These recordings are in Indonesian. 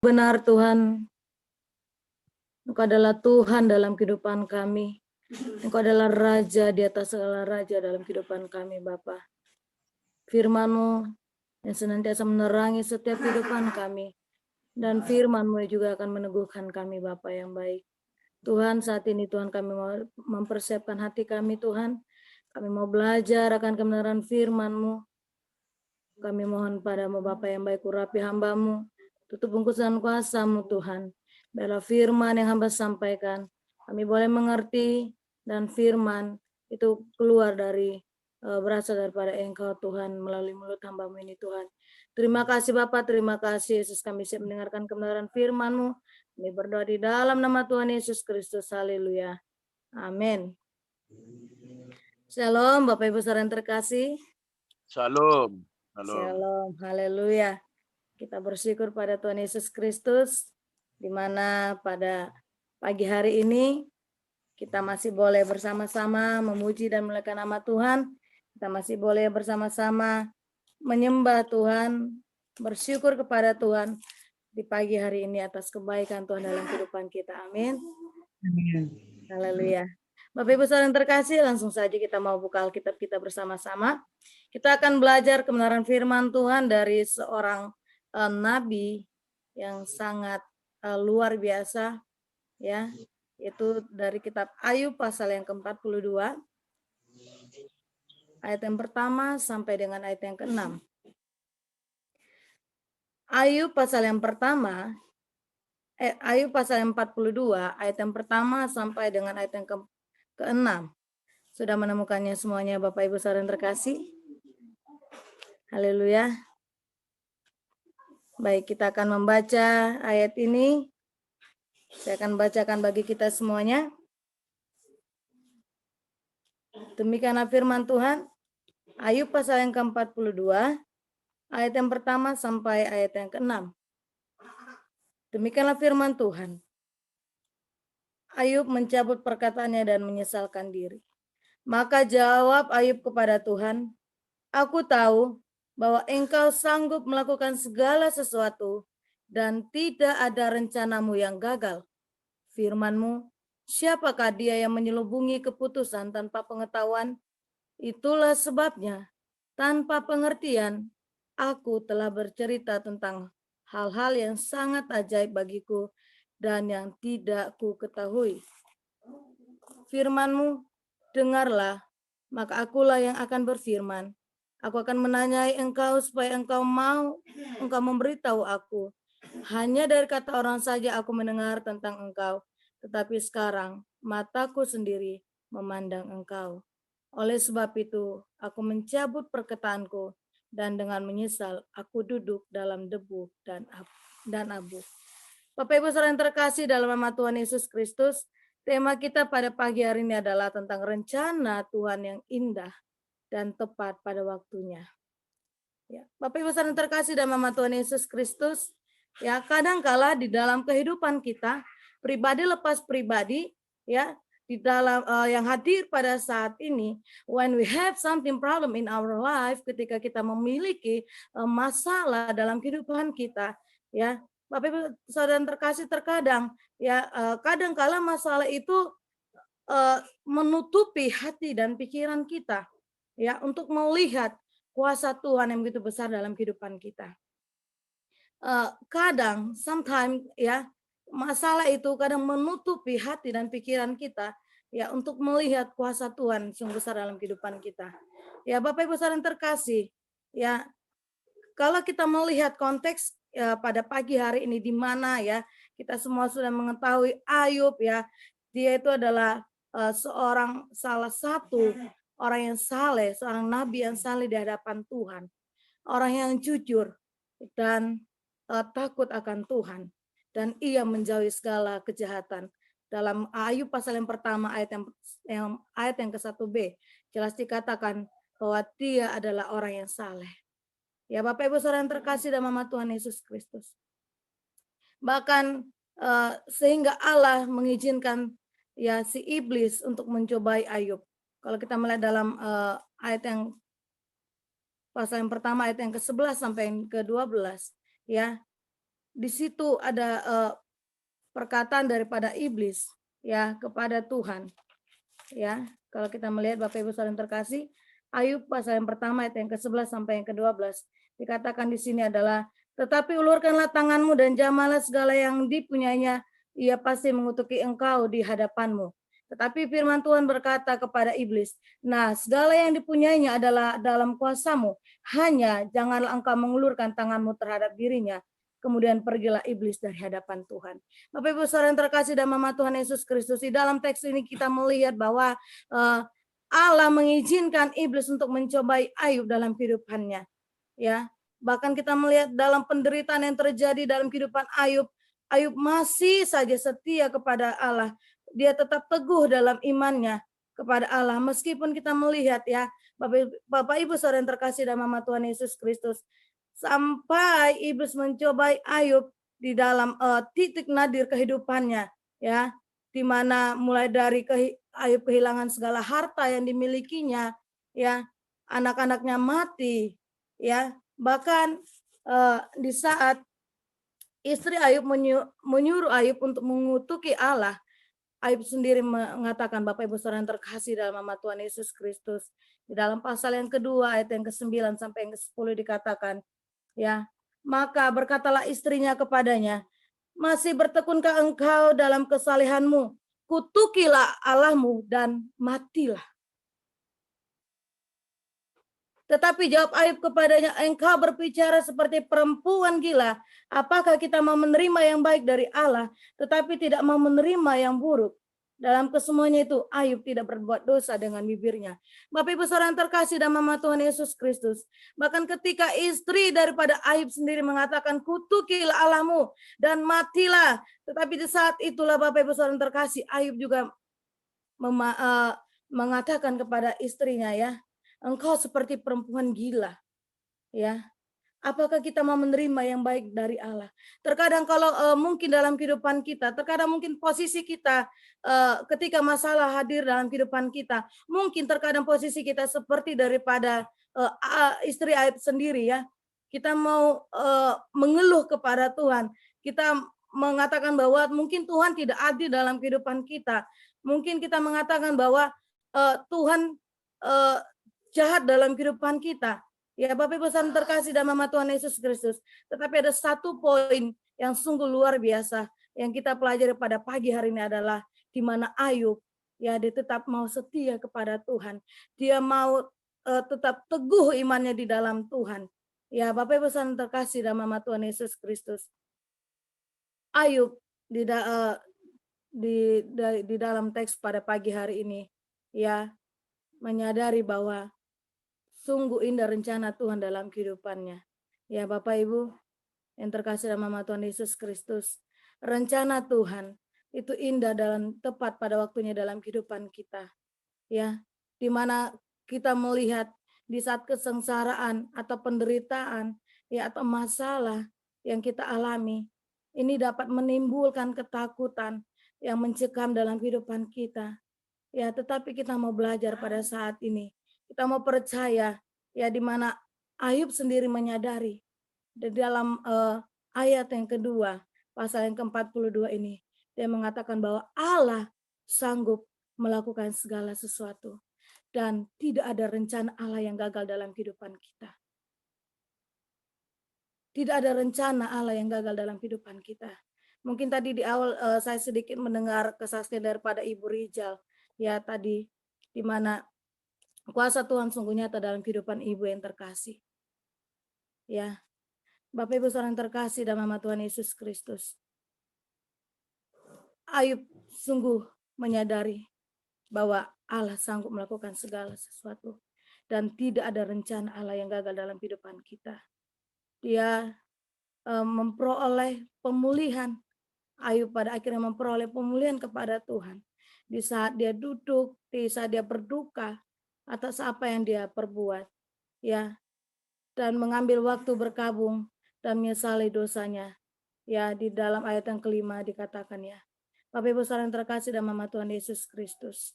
benar Tuhan. Engkau adalah Tuhan dalam kehidupan kami. Engkau adalah Raja di atas segala raja dalam kehidupan kami, Bapa. Firman-Mu yang senantiasa menerangi setiap kehidupan kami. Dan firman-Mu juga akan meneguhkan kami, Bapa yang baik. Tuhan, saat ini Tuhan kami mau mempersiapkan hati kami, Tuhan. Kami mau belajar akan kebenaran firman-Mu. Kami mohon padamu, Bapa yang baik, urapi hamba-Mu. Tutup bungkusan kuasa-Mu, Tuhan. Biarlah firman yang hamba sampaikan, kami boleh mengerti, dan firman itu keluar dari berasal daripada Engkau Tuhan melalui mulut hamba-Mu ini Tuhan. Terima kasih Bapak, terima kasih Yesus, kami siap mendengarkan kebenaran firman-Mu. Kami berdoa di dalam nama Tuhan Yesus Kristus. Haleluya. Amin. Shalom Bapak Ibu saudara yang terkasih. Shalom. Shalom. Haleluya. Kita bersyukur pada Tuhan Yesus Kristus, di mana pada pagi hari ini kita masih boleh bersama-sama memuji dan memuliakan nama Tuhan. Kita masih boleh bersama-sama menyembah Tuhan, bersyukur kepada Tuhan di pagi hari ini atas kebaikan Tuhan dalam kehidupan kita. Amin. Haleluya. Bapak Ibu saudara yang terkasih, langsung saja kita mau buka Alkitab kita bersama-sama. Kita akan belajar kebenaran firman Tuhan dari seorang nabi yang sangat luar biasa, ya. Itu dari kitab Ayub pasal yang ke-42, ayat yang pertama sampai dengan ayat yang ke-6. Ayub pasal yang pertama, Ayub pasal yang 42, ayat yang pertama sampai dengan ayat yang ke-6. Sudah menemukannya semuanya Bapak Ibu saudara yang terkasih? Haleluya. Baik, kita akan membaca ayat ini. Saya akan bacakan bagi kita semuanya. Demikianlah firman Tuhan, Ayub pasal yang ke-42, ayat yang pertama sampai ayat yang ke-6. Demikianlah firman Tuhan. Ayub mencabut perkataannya dan menyesalkan diri. Maka jawab Ayub kepada Tuhan, aku tahu bahwa Engkau sanggup melakukan segala sesuatu dan tidak ada rencanamu yang gagal. Firman-Mu, siapakah dia yang menyelubungi keputusan tanpa pengetahuan? Itulah sebabnya, tanpa pengertian, aku telah bercerita tentang hal-hal yang sangat ajaib bagiku dan yang tidak ku ketahui. Firman-Mu, dengarlah, maka akulah yang akan berfirman. Aku akan menanyai Engkau supaya Engkau memberitahu aku. Hanya dari kata orang saja aku mendengar tentang Engkau, tetapi sekarang mataku sendiri memandang Engkau. Oleh sebab itu, aku mencabut perkataanku dan dengan menyesal aku duduk dalam debu dan abu. Bapak Ibu saudara yang terkasih dalam nama Tuhan Yesus Kristus, tema kita pada pagi hari ini adalah tentang rencana Tuhan yang indah dan tepat pada waktunya. Ya, Bapak Ibu saudara yang terkasih dalam nama Tuhan Yesus Kristus, ya kadangkala di dalam kehidupan kita, pribadi lepas pribadi, ya di dalam yang hadir pada saat ini, when we have something problem in our life, ketika kita memiliki masalah dalam kehidupan kita, ya Bapak Ibu saudara yang terkasih, terkadang ya kadangkala masalah itu menutupi hati dan pikiran kita, ya untuk melihat kuasa Tuhan yang begitu besar dalam kehidupan kita. Kadang, sometimes ya, masalah itu kadang menutupi hati dan pikiran kita, ya untuk melihat kuasa Tuhan yang besar dalam kehidupan kita. Ya Bapak Ibu saudara yang terkasih, ya kalau kita melihat konteks ya, pada pagi hari ini di mana ya kita semua sudah mengetahui Ayub, ya dia itu adalah salah satu orang yang saleh, seorang nabi yang saleh di hadapan Tuhan, orang yang jujur dan takut akan Tuhan, dan ia menjauhi segala kejahatan. Dalam Ayub pasal yang pertama ayat yang ke-1b jelas dikatakan bahwa dia adalah orang yang saleh. Ya Bapak Ibu saudara yang terkasih dalam nama Tuhan Yesus Kristus. Bahkan sehingga Allah mengizinkan ya si iblis untuk mencobai Ayub. Kalau kita melihat dalam ayat yang pasal yang pertama ayat yang ke-11 sampai yang ke-12, ya. di situ ada perkataan daripada iblis ya kepada Tuhan ya. Kalau kita melihat Bapak Ibu Saudara yang terkasih, Ayub pasal yang pertama ayat yang ke-11 sampai yang ke-12 dikatakan di sini adalah, tetapi ulurkanlah tanganmu dan jamalah segala yang dipunyainya, ia pasti mengutuki engkau di hadapanmu. Tetapi firman Tuhan berkata kepada iblis, nah segala yang dipunyainya adalah dalam kuasamu, hanya janganlah engkau mengulurkan tanganmu terhadap dirinya. Kemudian pergilah iblis dari hadapan Tuhan. Bapak Ibu Saudara yang terkasih dalam nama Tuhan Yesus Kristus, di dalam teks ini kita melihat bahwa Allah mengizinkan iblis untuk mencobai Ayub dalam kehidupannya. Ya, bahkan kita melihat dalam penderitaan yang terjadi dalam kehidupan Ayub, Ayub masih saja setia kepada Allah. Dia tetap teguh dalam imannya kepada Allah. Meskipun kita melihat ya, Bapak Ibu Saudara yang terkasih dalam nama Tuhan Yesus Kristus, sampai iblis mencobai Ayub di dalam titik nadir kehidupannya, ya, di mana mulai dari Ayub kehilangan segala harta yang dimilikinya, ya, anak-anaknya mati, ya, bahkan di saat istri Ayub menyuruh Ayub untuk mengutuki Allah, Ayub sendiri mengatakan, Bapak Ibu Saudara yang terkasih dalam nama Tuhan Yesus Kristus, di dalam pasal yang kedua ayat yang ke-9 sampai yang ke-10 dikatakan, ya, maka berkatalah istrinya kepadanya, masih bertekunkah engkau dalam kesalehanmu? Kutukilah Allahmu dan matilah. Tetapi jawab Ayub kepadanya, engkau berbicara seperti perempuan gila. Apakah kita mau menerima yang baik dari Allah, tetapi tidak mau menerima yang buruk? Dalam kesemuanya itu, Ayub tidak berbuat dosa dengan bibirnya. Bapak Ibu Saudara yang terkasih dalam nama Tuhan Yesus Kristus. Bahkan ketika istri daripada Ayub sendiri mengatakan, kutukilah Allahmu dan matilah. Tetapi di saat itulah Bapak Ibu Saudara yang terkasih, Ayub juga mengatakan kepada istrinya, ya, engkau seperti perempuan gila. Ya, apakah kita mau menerima yang baik dari Allah? Terkadang kalau mungkin dalam kehidupan kita, terkadang mungkin posisi kita ketika masalah hadir dalam kehidupan kita, mungkin terkadang posisi kita seperti daripada istri Ayub sendiri, ya. Kita mau mengeluh kepada Tuhan. Kita mengatakan bahwa mungkin Tuhan tidak adil dalam kehidupan kita. Mungkin kita mengatakan bahwa Tuhan jahat dalam kehidupan kita. Ya, Bapak Ibu Saudara terkasih dalam nama Tuhan Yesus Kristus. Tetapi ada satu poin yang sungguh luar biasa yang kita pelajari pada pagi hari ini adalah di mana Ayub, ya, dia tetap mau setia kepada Tuhan. Dia mau tetap teguh imannya di dalam Tuhan. Ya, Bapak Ibu Saudara terkasih dalam nama Tuhan Yesus Kristus. Ayub di dalam teks pada pagi hari ini, ya, menyadari bahwa sungguh indah rencana Tuhan dalam kehidupannya. Ya, Bapak Ibu yang terkasih dalam nama Tuhan Yesus Kristus, rencana Tuhan itu indah dan tepat pada waktunya dalam kehidupan kita. Ya, di mana kita melihat di saat kesengsaraan atau penderitaan, ya, atau masalah yang kita alami, ini dapat menimbulkan ketakutan yang mencekam dalam kehidupan kita. Ya, tetapi kita mau belajar pada saat ini. Kita mau percaya, ya, di mana Ayub sendiri menyadari di dalam ayat yang kedua, pasal yang ke-42 ini, dia mengatakan bahwa Allah sanggup melakukan segala sesuatu dan tidak ada rencana Allah yang gagal dalam kehidupan kita. Tidak ada rencana Allah yang gagal dalam kehidupan kita. Mungkin tadi di awal saya sedikit mendengar kesaksian daripada Ibu Rijal, ya, tadi di mana kuasa Tuhan sungguh nyata dalam kehidupan ibu yang terkasih. Ya, Bapak Ibu Saudara yang terkasih dalam nama Tuhan Yesus Kristus. Ayub sungguh menyadari bahwa Allah sanggup melakukan segala sesuatu dan tidak ada rencana Allah yang gagal dalam kehidupan kita. Dia memperoleh pemulihan. Ayub pada akhirnya memperoleh pemulihan kepada Tuhan. Di saat dia duduk, di saat dia berduka atas apa yang dia perbuat, ya, dan mengambil waktu berkabung dan menyesali dosanya. Ya, di dalam ayat yang kelima dikatakan, ya, Bapak Ibu Saudara yang terkasih dalam nama Tuhan Yesus Kristus,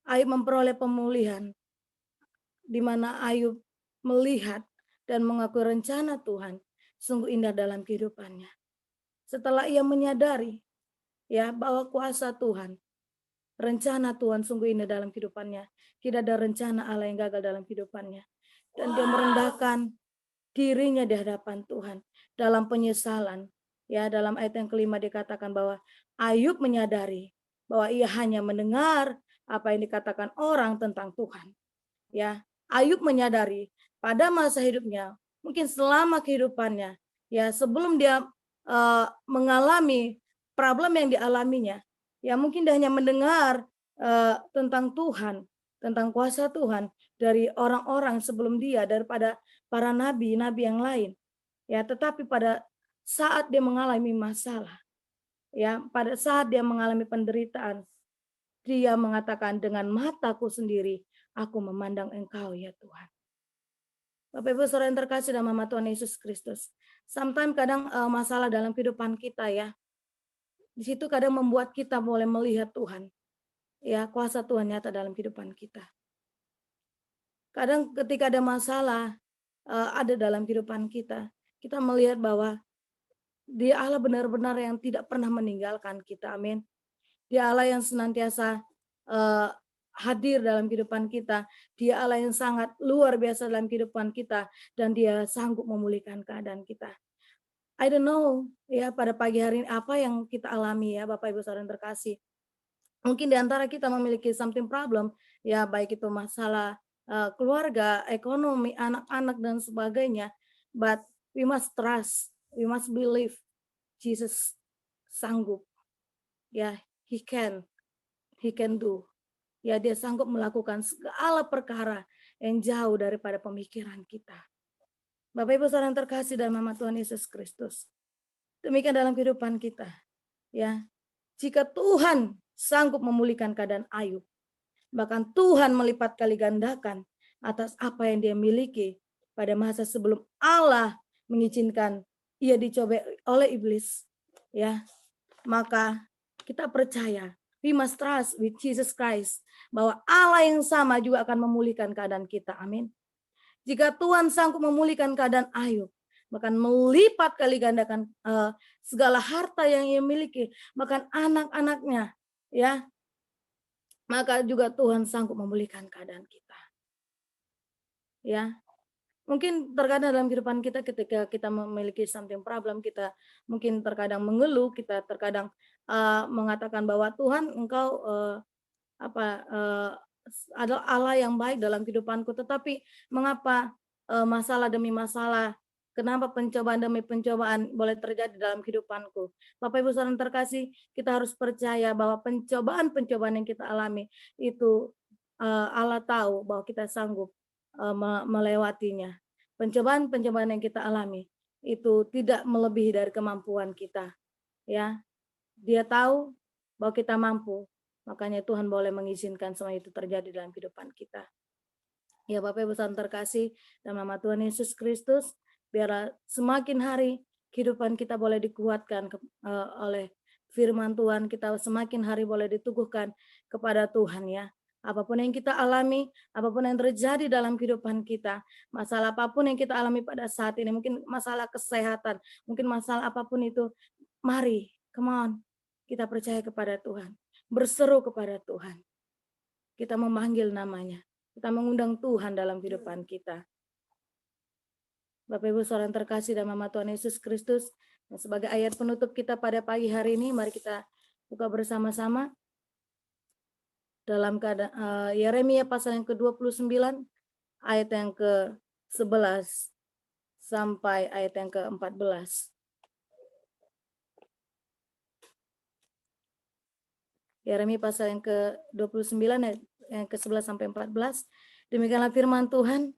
Ayub memperoleh pemulihan di mana Ayub melihat dan mengakui rencana Tuhan sungguh indah dalam kehidupannya. Setelah ia menyadari ya bahwa kuasa Tuhan, rencana Tuhan sungguh indah dalam kehidupannya. Tidak ada rencana Allah yang gagal dalam kehidupannya. Dan dia merendahkan dirinya di hadapan Tuhan dalam penyesalan. Ya, dalam ayat yang kelima dikatakan bahwa Ayub menyadari bahwa ia hanya mendengar apa yang dikatakan orang tentang Tuhan. Ya, Ayub menyadari pada masa hidupnya, mungkin selama kehidupannya, ya sebelum dia mengalami problem yang dialaminya, ya mungkin dia hanya mendengar tentang Tuhan, tentang kuasa Tuhan dari orang-orang sebelum dia, daripada para nabi-nabi yang lain. Ya, tetapi pada saat dia mengalami masalah, ya pada saat dia mengalami penderitaan, dia mengatakan, dengan mataku sendiri aku memandang Engkau ya Tuhan. Bapak Ibu Saudara yang terkasih dalam nama Tuhan Yesus Kristus. Sometimes kadang masalah dalam kehidupan kita ya. Di situ kadang membuat kita boleh melihat Tuhan. Ya, kuasa Tuhan nyata dalam kehidupan kita. Kadang ketika ada masalah ada dalam kehidupan kita, kita melihat bahwa Dia Allah benar-benar yang tidak pernah meninggalkan kita. Amin. Dia Allah yang senantiasa hadir dalam kehidupan kita. Dia Allah yang sangat luar biasa dalam kehidupan kita, dan Dia sanggup memulihkan keadaan kita. I don't know ya pada pagi hari ini apa yang kita alami ya Bapak Ibu Saudara yang terkasih. Mungkin di antara kita memiliki something problem ya, baik itu masalah keluarga, ekonomi, anak-anak dan sebagainya. But we must trust, we must believe Jesus sanggup. Ya, He can do. Ya, Dia sanggup melakukan segala perkara yang jauh daripada pemikiran kita. Bapak Ibu Saudara yang terkasih dalam nama Tuhan Yesus Kristus. Demikian dalam kehidupan kita. Ya, jika Tuhan sanggup memulihkan keadaan Ayub, bahkan Tuhan melipat kali gandakan atas apa yang dia miliki pada masa sebelum Allah mengizinkan ia dicoba oleh iblis. Ya, maka kita percaya, we must trust with Jesus Christ, bahwa Allah yang sama juga akan memulihkan keadaan kita. Amin. Jika Tuhan sanggup memulihkan keadaan Ayub, bahkan melipat kali gandakan segala harta yang ia miliki, bahkan anak-anaknya, ya, maka juga Tuhan sanggup memulihkan keadaan kita. Ya, mungkin terkadang dalam kehidupan kita ketika kita memiliki something problem, kita mungkin terkadang mengeluh, kita terkadang mengatakan bahwa Tuhan Engkau adalah Allah yang baik dalam kehidupanku, tetapi mengapa masalah demi masalah, kenapa pencobaan demi pencobaan boleh terjadi dalam kehidupanku? Bapak Ibu Saudara terkasih, kita harus percaya bahwa pencobaan-pencobaan yang kita alami itu Allah tahu bahwa kita sanggup melewatinya. Pencobaan-pencobaan yang kita alami itu tidak melebihi dari kemampuan kita. Ya, Dia tahu bahwa kita mampu. Makanya Tuhan boleh mengizinkan semua itu terjadi dalam kehidupan kita. Ya Bapak Ibu Saudara terkasih, dalam nama Tuhan Yesus Kristus, biarlah semakin hari kehidupan kita boleh dikuatkan oleh firman Tuhan, kita semakin hari boleh diteguhkan kepada Tuhan ya. Apapun yang kita alami, apapun yang terjadi dalam kehidupan kita, masalah apapun yang kita alami pada saat ini, mungkin masalah kesehatan, mungkin masalah apapun itu, mari, come on, kita percaya kepada Tuhan. Berseru kepada Tuhan. Kita memanggil namanya. Kita mengundang Tuhan dalam kehidupan kita. Bapak Ibu Saudara yang terkasih dalam nama Tuhan Yesus Kristus, dan sebagai ayat penutup kita pada pagi hari ini, mari kita buka bersama-sama dalam Yeremia pasal yang ke-29 ayat yang ke-11 sampai ayat yang ke-14. Yeremia pasal yang ke-29 yang ke-11 sampai 14. Demikianlah firman Tuhan.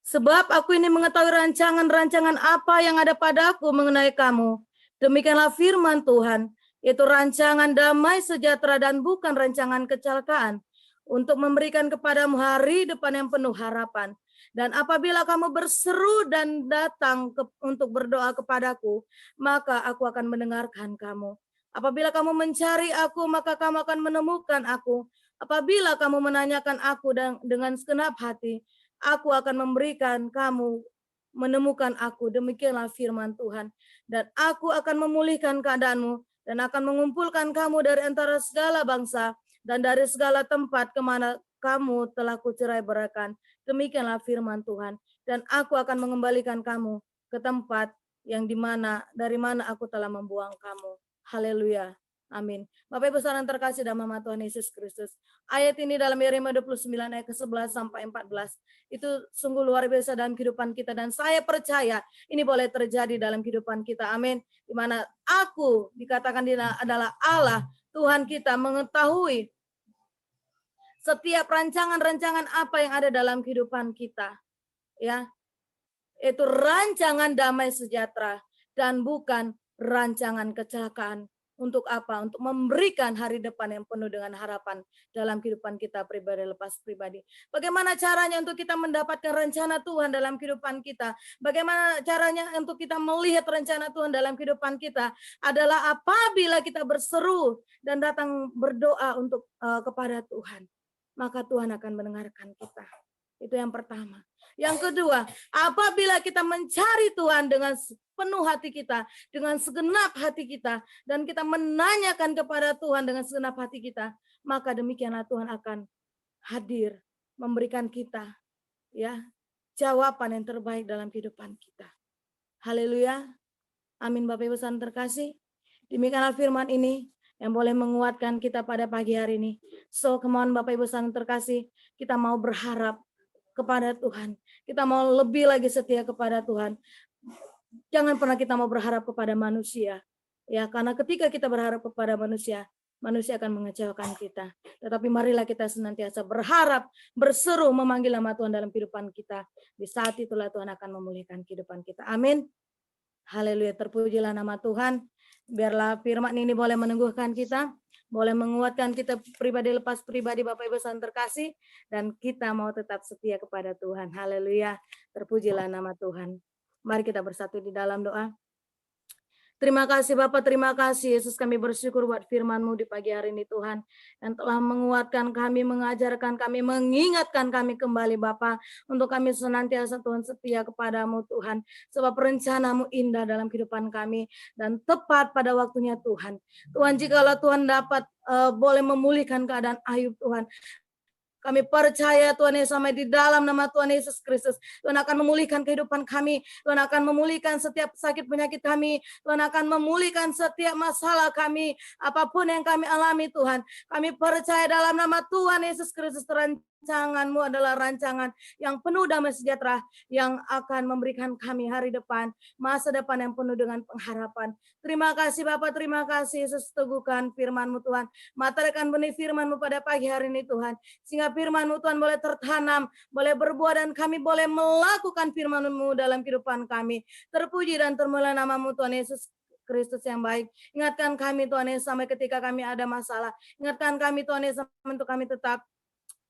Sebab aku ini mengetahui rancangan-rancangan apa yang ada padaku mengenai kamu. Demikianlah firman Tuhan, yaitu rancangan damai sejahtera dan bukan rancangan kecelakaan, untuk memberikan kepadamu hari depan yang penuh harapan. Dan apabila kamu berseru dan datang untuk berdoa kepadaku, maka aku akan mendengarkan kamu. Apabila kamu mencari aku, maka kamu akan menemukan aku. Apabila kamu menanyakan aku dengan segenap hati, aku akan memberikan kamu menemukan aku. Demikianlah firman Tuhan. Dan aku akan memulihkan keadaanmu dan akan mengumpulkan kamu dari antara segala bangsa dan dari segala tempat kemana kamu telah kucerai beraikan. Demikianlah firman Tuhan. Dan aku akan mengembalikan kamu ke tempat yang dari mana aku telah membuang kamu. Haleluya. Amin. Bapak Ibu saudara terkasih dalam nama Tuhan Yesus Kristus. Ayat ini dalam Yeremia 29 ayat ke-11 sampai 14. Itu sungguh luar biasa dalam kehidupan kita. Dan saya percaya ini boleh terjadi dalam kehidupan kita. Amin. Di mana aku dikatakan dia adalah Allah, Tuhan kita mengetahui setiap rancangan-rancangan apa yang ada dalam kehidupan kita. Ya, itu rancangan damai sejahtera dan bukan rancangan kecelakaan. Untuk apa? Untuk memberikan hari depan yang penuh dengan harapan dalam kehidupan kita pribadi lepas pribadi. Bagaimana caranya untuk kita mendapatkan rencana Tuhan dalam kehidupan kita? Bagaimana caranya untuk kita melihat rencana Tuhan dalam kehidupan kita? Adalah apabila kita berseru dan datang berdoa untuk kepada Tuhan. Maka Tuhan akan mendengarkan kita. Itu yang pertama. Yang kedua, apabila kita mencari Tuhan dengan penuh hati kita, dengan segenap hati kita, dan kita menanyakan kepada Tuhan dengan segenap hati kita, maka demikianlah Tuhan akan hadir, memberikan kita ya jawaban yang terbaik dalam kehidupan kita. Haleluya. Amin. Bapak Ibu saudara terkasih, demikianlah firman ini yang boleh menguatkan kita pada pagi hari ini. So, come on Bapak Ibu saudara terkasih, kita mau berharap kepada Tuhan. Kita mau lebih lagi setia kepada Tuhan. Jangan pernah kita mau berharap kepada manusia. Ya, karena ketika kita berharap kepada manusia, manusia akan mengecewakan kita. Tetapi marilah kita senantiasa berharap, berseru, memanggil nama Tuhan dalam kehidupan kita. Di saat itulah Tuhan akan memulihkan kehidupan kita. Amin. Haleluya, terpujilah nama Tuhan. Biarlah firman ini boleh meneguhkan kita, boleh menguatkan kita pribadi lepas pribadi Bapak Ibu saudara terkasih, dan kita mau tetap setia kepada Tuhan. Haleluya, terpujilah nama Tuhan. Mari kita bersatu di dalam doa. Terima kasih Bapak, terima kasih Yesus, kami bersyukur buat firman-Mu di pagi hari ini Tuhan, yang telah menguatkan kami, mengajarkan kami, mengingatkan kami kembali Bapak, untuk kami senantiasa Tuhan setia kepadamu Tuhan, sebab rencana-Mu indah dalam kehidupan kami, dan tepat pada waktunya Tuhan. Tuhan, jikalau Tuhan dapat boleh memulihkan keadaan Ayub Tuhan, kami percaya Tuhan Yesus, sampai di dalam nama Tuhan Yesus Kristus, Tuhan akan memulihkan kehidupan kami, Tuhan akan memulihkan setiap sakit penyakit kami, Tuhan akan memulihkan setiap masalah kami, apapun yang kami alami Tuhan. Kami percaya dalam nama Tuhan Yesus Kristus, rancangan-Mu adalah rancangan yang penuh damai sejahtera, yang akan memberikan kami hari depan, masa depan yang penuh dengan pengharapan. Terima kasih Bapak, terima kasih Yesus, teguhkan firman-Mu Tuhan, mataharikan benih firman-Mu pada pagi hari ini Tuhan, sehingga firman-Mu Tuhan boleh tertanam, boleh berbuah, dan kami boleh melakukan firman-Mu dalam kehidupan kami. Terpuji dan termulia nama-Mu Tuhan Yesus Kristus yang baik. Ingatkan kami Tuhan Yesus sampai ketika kami ada masalah. Ingatkan kami Tuhan Yesus untuk kami tetap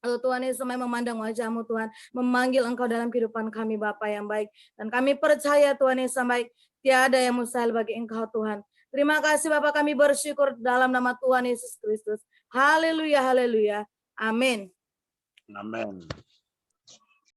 Tuhan Yesus sampai memandang wajah-Mu Tuhan, memanggil Engkau dalam kehidupan kami Bapa yang baik. Dan kami percaya Tuhan Yesus sampai tiada yang mustahil bagi Engkau Tuhan. Terima kasih Bapak, kami bersyukur dalam nama Tuhan Yesus Kristus. Haleluya, haleluya. Amin. Amin.